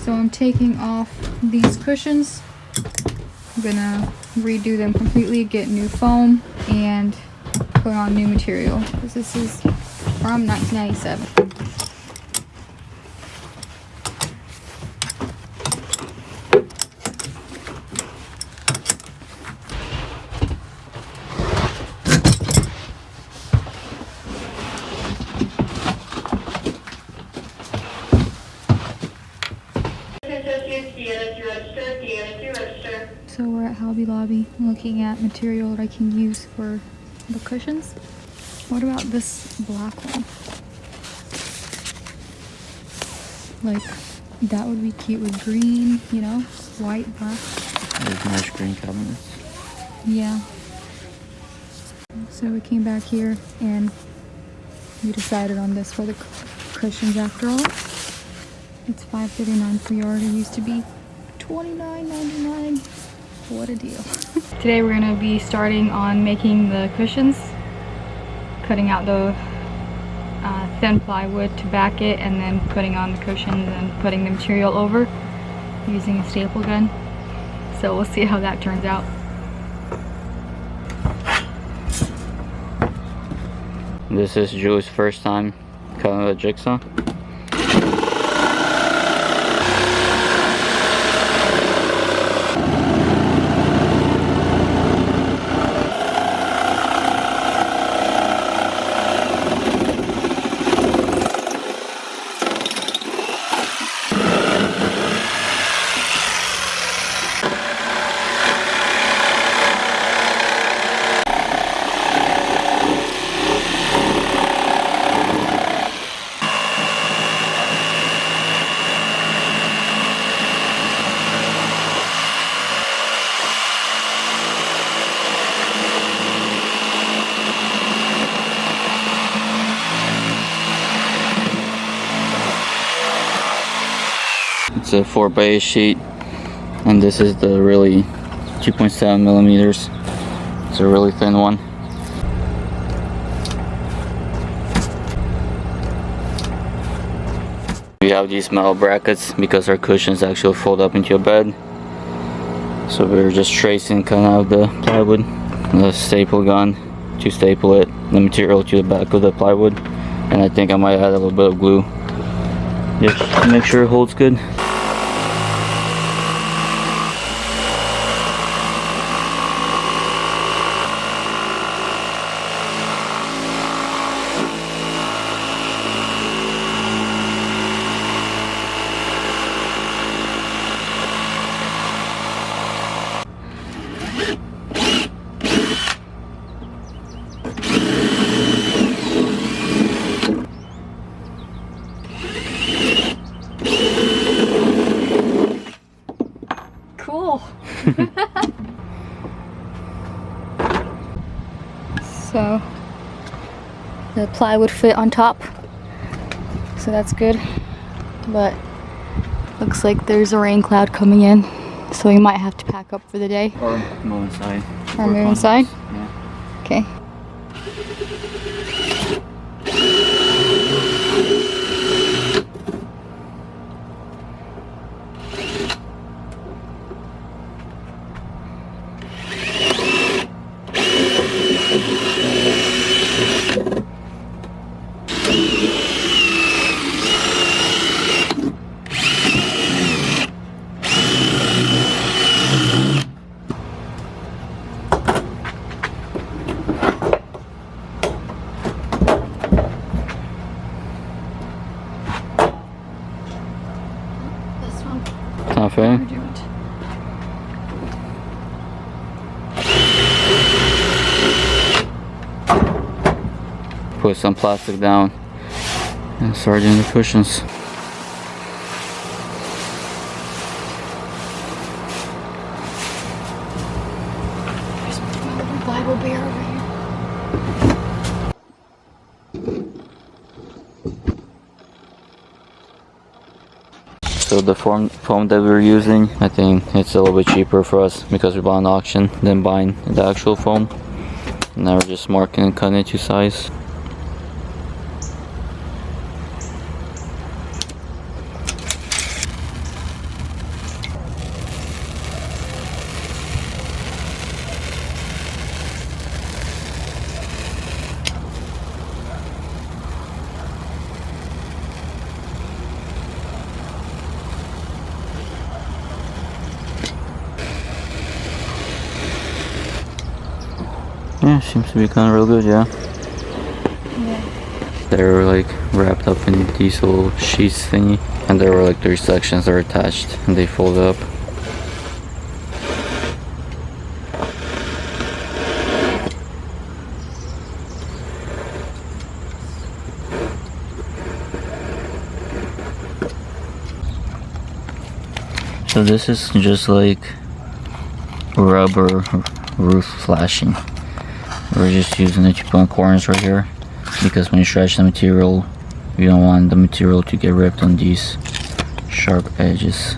So I'm taking off these cushions. I'm gonna redo them completely, get new foam, and put on new material. This is from 1997. So we're at Hobby Lobby looking at material that I can use for the cushions. What about this black one? Like, that would be cute with green, you know? White, black. There's nice green cabinets. Yeah. So we came back here and we decided on this for the cushions after all. It's $5.39 per yard. It used to be $29.99. What a deal. Today we're gonna be starting on making the cushions, cutting out the thin plywood to back it, and then putting on the cushions and putting the material over using a staple gun. So we'll see how that turns out. This is Julie's first time cutting a jigsaw. It's a 4x8 sheet, and this is the really 2.7 millimeters. It's a really thin one. We have these metal brackets because our cushions actually fold up into a bed. So we're just tracing kind of the plywood, the staple gun to staple it, the material to the back of the plywood, and I think I might add a little bit of glue just to make sure it holds good. Cool. So the plywood fit on top, so that's good, but looks like there's a rain cloud coming in, so we might have to pack up for the day. Or move inside. Or move inside? Yeah. Okay. Not fair. Put some plastic down and start doing the cushions. There's my little Bible bear over here. So the foam that we're using, I think it's a little bit cheaper for us because we bought an auction than buying the actual foam. And now we're just marking and cutting it to size. Yeah, seems to be going real good, yeah. They're like wrapped up in these little sheets thingy, and there were like 3 sections that are attached and they fold up. So this is just like rubber roof flashing. We're just using it to put on corners right here, because when you stretch the material, you don't want the material to get ripped on these sharp edges.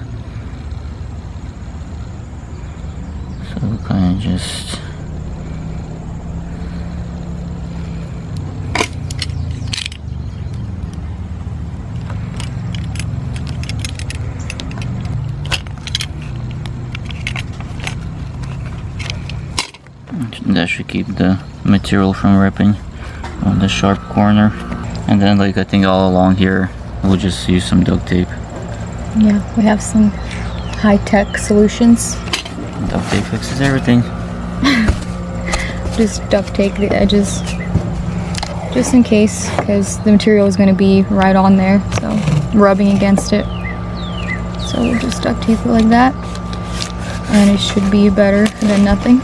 So kind of just that should keep the material from ripping on the sharp corner. And then like I think all along here we'll just use some duct tape. Yeah, we have some high-tech solutions. Duct tape fixes everything. Just duct tape the edges, just in case, because the material is going to be right on there, so rubbing against it. So we'll just duct tape it like that, and it should be better than nothing.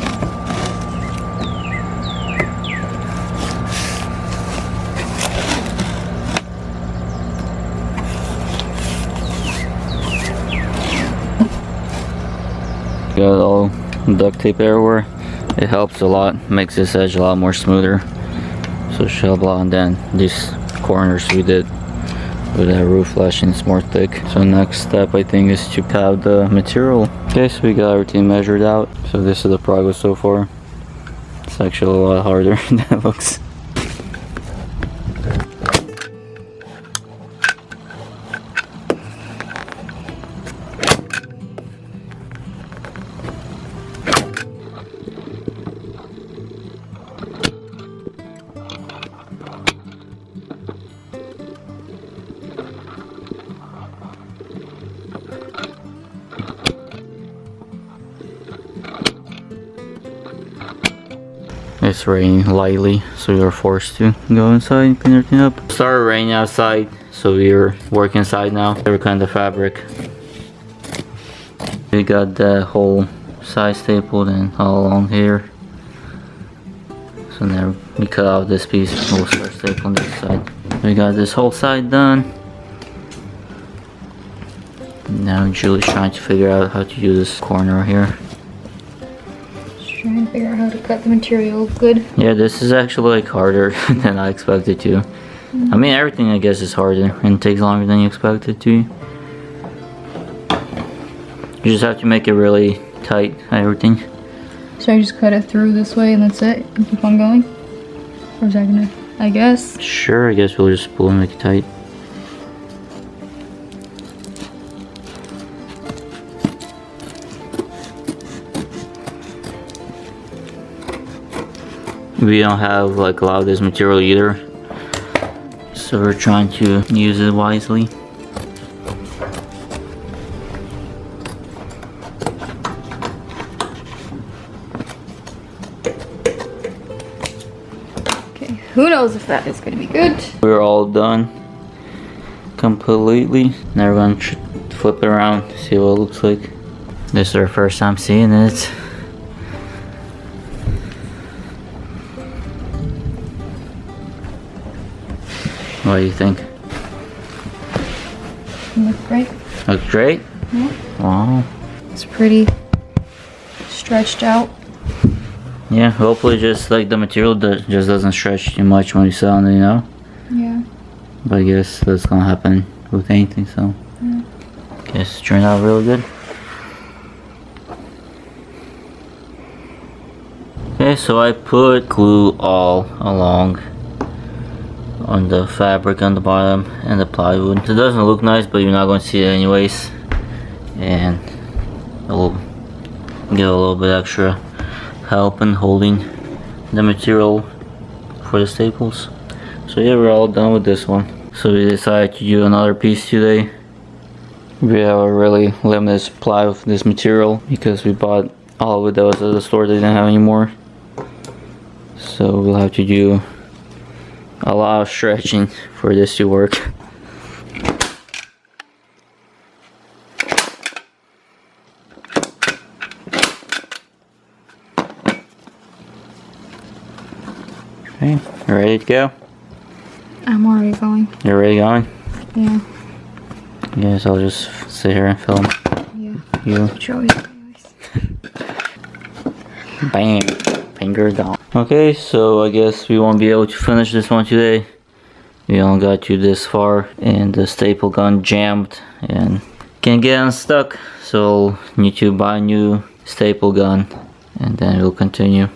Got all duct tape everywhere. It helps a lot, makes this edge a lot more smoother. So it should help a lot. And then these corners we did with that roof flashing, it's more thick. So next step I think is to cut out the material. Okay, so we got everything measured out. So this is the progress so far. It's actually a lot harder than it looks. It's raining lightly, so we were forced to go inside and clean everything up. It started raining outside, so we are working inside now. They were cutting the fabric. We got the whole side stapled and all along here. So now we cut out this piece, we'll start stapling this side. We got this whole side done. Now Julie's trying to figure out how to use this corner here. Trying to figure out how to cut the material good. Yeah, this is actually like harder than I expected to. I mean, everything I guess is harder and takes longer than you expect it to. You just have to make it really tight, everything. So I just cut it through this way and that's it? And keep on going? Or is that gonna, I guess? Sure, I guess we'll just pull and make it tight. We don't have like a lot of this material either, so we're trying to use it wisely. Okay, who knows if that is gonna be good? We're all done completely. Now we're going to flip it around to see what it looks like. This is our first time seeing it. What do you think? Looks great. Looks great? Yeah. Wow. It's pretty stretched out. Yeah, hopefully just like the material just doesn't stretch too much when you sew on it, you know? Yeah. But I guess that's gonna happen with anything, so. Yeah. Guess it turned out really good. Okay, so I put glue all along on the fabric on the bottom and the plywood. It doesn't look nice, but you're not going to see it anyways, and it will give a little bit extra help in holding the material for the staples. So yeah, we're all done with this one. So we decided to do another piece today. We have a really limited supply of this material because we bought all of it that was at the store. They didn't have any more. So we'll have to do a lot of stretching for this to work. Okay, ready to go? I'm already going. You're ready going? Yeah. Yes, I'll just sit here and film Yeah. you. Show you guys. Bam! Finger gone. Okay, so I guess we won't be able to finish this one today. We only got to this far and the staple gun jammed and can't get unstuck. So need to buy a new staple gun and then we'll continue.